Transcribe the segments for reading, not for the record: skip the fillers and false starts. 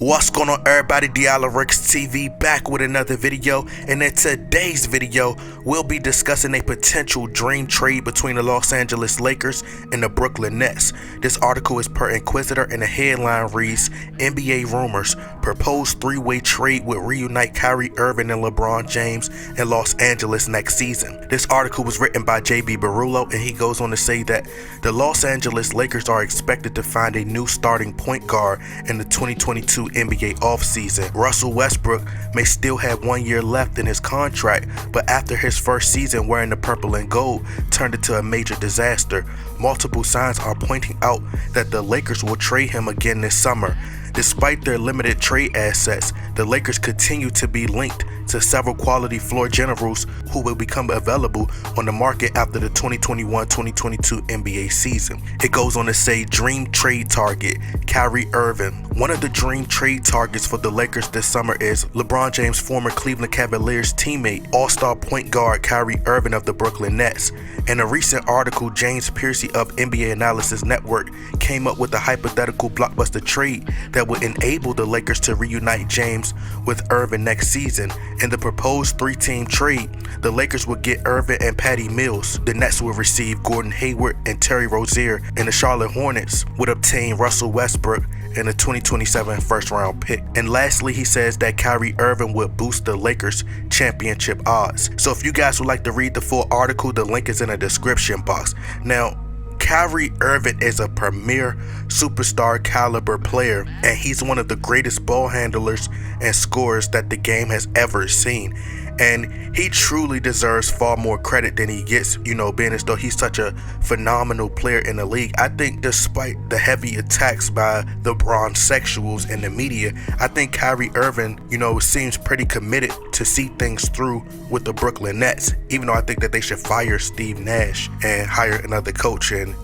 What's going on, everybody? Dialerix TV back with another video, and in today's video we'll be discussing a potential dream trade between the Los Angeles Lakers and the Brooklyn Nets. This article is per Inquisitor and the headline reads, NBA rumors, proposed three-way trade would reunite Kyrie Irving and LeBron James in Los Angeles next season. This article was written by JB Barullo, and he goes on to say that the Los Angeles Lakers are expected to find a new starting point guard in the 2022 NBA offseason. Russell Westbrook may still have 1 year left in his contract, but after his first season wearing the purple and gold turned into a major disaster, multiple signs are pointing out that the Lakers will trade him again this summer. Despite their limited trade assets, the Lakers continue to be linked to several quality floor generals who will become available on the market after the 2021-2022 NBA season. It goes on to say dream trade target, Kyrie Irving. One of the dream trade targets for the Lakers this summer is LeBron James' former Cleveland Cavaliers teammate, all-star point guard Kyrie Irving of the Brooklyn Nets. In a recent article, James Piercy of NBA Analysis Network came up with a hypothetical blockbuster trade that would enable the Lakers to reunite James with Irving next season. In the proposed three-team trade, the Lakers would get Irving and Patty Mills. The Nets will receive Gordon Hayward and Terry Rozier, and the Charlotte Hornets would obtain Russell Westbrook and a 2027 first-round pick. And lastly, he says that Kyrie Irving would boost the Lakers' championship odds. So if you guys would like to read the full article, the link is in the description box. Now, Kyrie Irving is a premier superstar caliber player, and he's one of the greatest ball handlers and scorers that the game has ever seen. And he truly deserves far more credit than he gets, being as though he's such a phenomenal player in the league. I think despite the heavy attacks by the bronzexuals and the media, I think Kyrie Irving, seems pretty committed to see things through with the Brooklyn Nets, even though I think that they should fire Steve Nash and hire another coach and,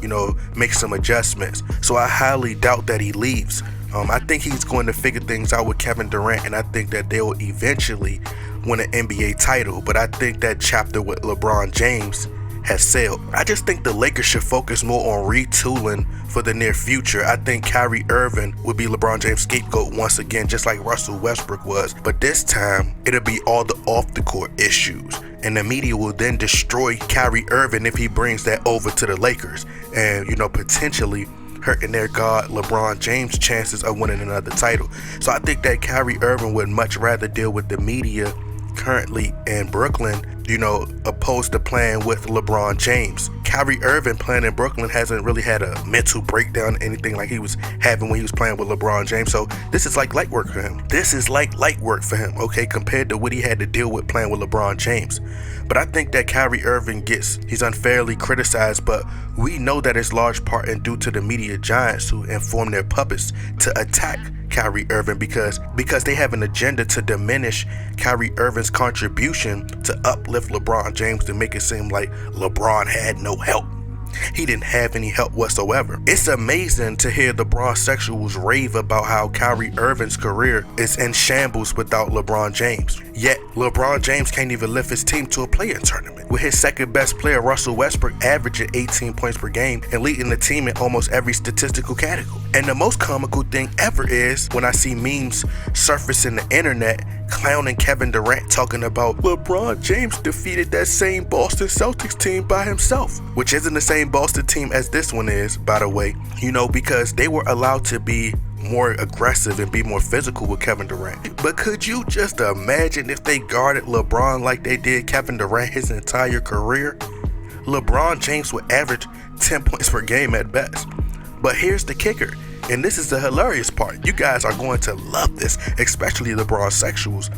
make some adjustments. So I highly doubt that he leaves. I think he's going to figure things out with Kevin Durant, and I think that they will eventually win an NBA title, but I think that chapter with LeBron James has sailed. I just think the Lakers should focus more on retooling for the near future. I think Kyrie Irving would be LeBron James' scapegoat once again, just like Russell Westbrook was, but this time it'll be all the off-the-court issues, and the media will then destroy Kyrie Irving if he brings that over to the Lakers, and potentially hurting their god LeBron James' chances of winning another title. So I think that Kyrie Irving would much rather deal with the media currently in Brooklyn, opposed to playing with LeBron James. Kyrie Irving playing in Brooklyn hasn't really had a mental breakdown, anything like he was having when he was playing with LeBron James. So this is like light work for him. Okay, compared to what he had to deal with playing with LeBron James. But I think that Kyrie Irving he's unfairly criticized, but we know that it's large part and due to the media giants who inform their puppets to attack Kyrie Irving because they have an agenda to diminish Kyrie Irving's contribution to uplift LeBron James to make it seem like LeBron had no help. He didn't have any help whatsoever. It's amazing to hear the bronzexuals rave about how Kyrie Irving's career is in shambles without LeBron James. Yet, LeBron James can't even lift his team to a play-in tournament, with his second best player, Russell Westbrook, averaging 18 points per game and leading the team in almost every statistical category. And the most comical thing ever is when I see memes surfacing the internet clowning Kevin Durant, talking about LeBron James defeated that same Boston Celtics team by himself, which isn't the same Boston team as this one is, by the way, because they were allowed to be more aggressive and be more physical with Kevin Durant. But could you just imagine if they guarded LeBron like they did Kevin Durant his entire career? LeBron James would average 10 points per game at best. But here's the kicker, and this is the hilarious part. You guys are going to love this, especially the bronzexuals.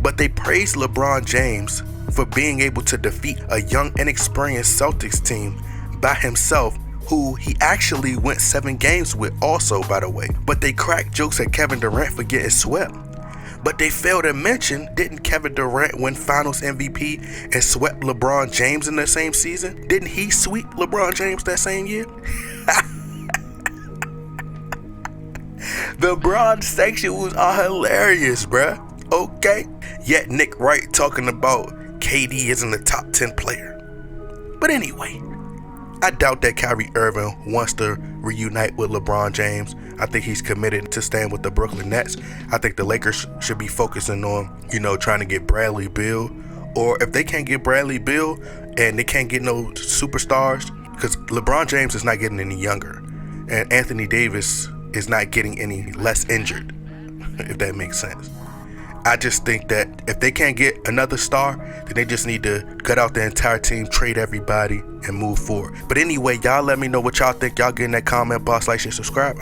But they praise LeBron James for being able to defeat a young, inexperienced Celtics team by himself, who he actually went 7 games with also, by the way. But they crack jokes at Kevin Durant for getting swept. But they fail to mention, didn't Kevin Durant win Finals MVP and swept LeBron James in the same season? Didn't he sweep LeBron James that same year? The bronzexuals are hilarious, bruh. Okay? Yet Nick Wright talking about KD isn't a top 10 player. But anyway, I doubt that Kyrie Irving wants to reunite with LeBron James. I think he's committed to staying with the Brooklyn Nets. I think the Lakers should be focusing on, trying to get Bradley Beal. Or if they can't get Bradley Beal and they can't get no superstars, because LeBron James is not getting any younger. And Anthony Davis is not getting any less injured, if that makes sense. I just think that if they can't get another star, then they just need to cut out the entire team, trade everybody, and move forward. But anyway, y'all let me know what y'all think. Y'all get in that comment box, like, share, subscribe.